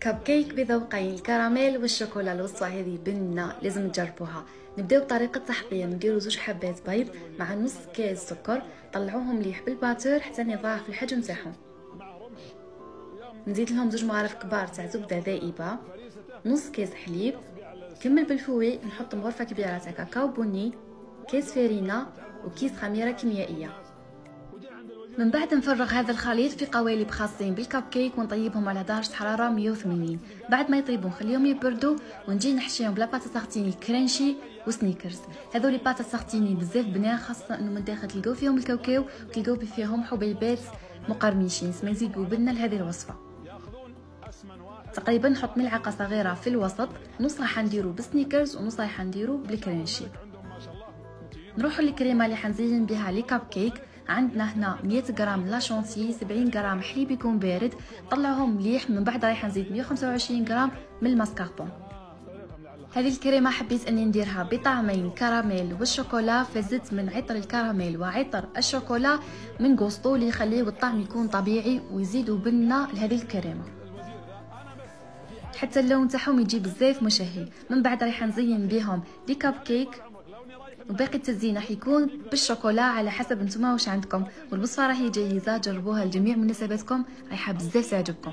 كب كيك بذوقين الكراميل والشوكولا. الوصفة هذه بنة لازم تجربوها. نبداو بطريقة تحضير. نديرو 2 حبات بيض مع نص كاس سكر، طلعوهم مليح بالباتور حتى يضاعف الحجم تاعهم. نزيد لهم 2 مغارف كبار تاع زبدة ذائبة، نص كاس حليب، كمل بالفوي نحط مغرفة كبيرة تاع كاكاو بني، كاس فرينة وكيس خميرة كيميائية. من بعد نفرغ هذا الخليط في قوالب خاصين بالكب كيك ونطيبهم على درجة حرارة 180. بعد ما يطيبوا نخليهم يبردوا ونجي نحشيهم بلا باتا سارتيني كرانشي وسنيكرز. هذول باتا سارتيني بزاف بنان، خاصة انه من داخل تلقاو فيهم الكاوكاو وتلقاو فيهم حبيبات مقرمشين. سما يزيدوا بنا لهذه الوصفة. تقريبا نحط ملعقة صغيرة في الوسط، نص راح نديرو بسنيكرز ونص راح نديرو بالكرانشي. نروحوا للكريمه اللي حنزين بها لي كب كيك. عندنا هنا 100 غرام لا شونتي، 70 غرام حليب يكون بارد، طلعوهم مليح. من بعد راح نزيد 125 غرام من الماسكاربون. هذه الكريمه حبيت اني نديرها بطعمين الكراميل والشوكولا، فزت من عطر الكراميل وعطر الشوكولا من غوستو اللي يخليه الطعم يكون طبيعي ويزيدوا بنه لهذه الكريمه. حتى اللون تاعهم يجي بزاف مشهي. من بعد راح نزين بهم لي كب كيك، وباقي التزيين راح يكون بالشوكولا على حسب نتوما واش عندكم. والوصفه راهي جاهزه، جربوها لجميع مناسباتكم، رايحه بزاف تعجبكم.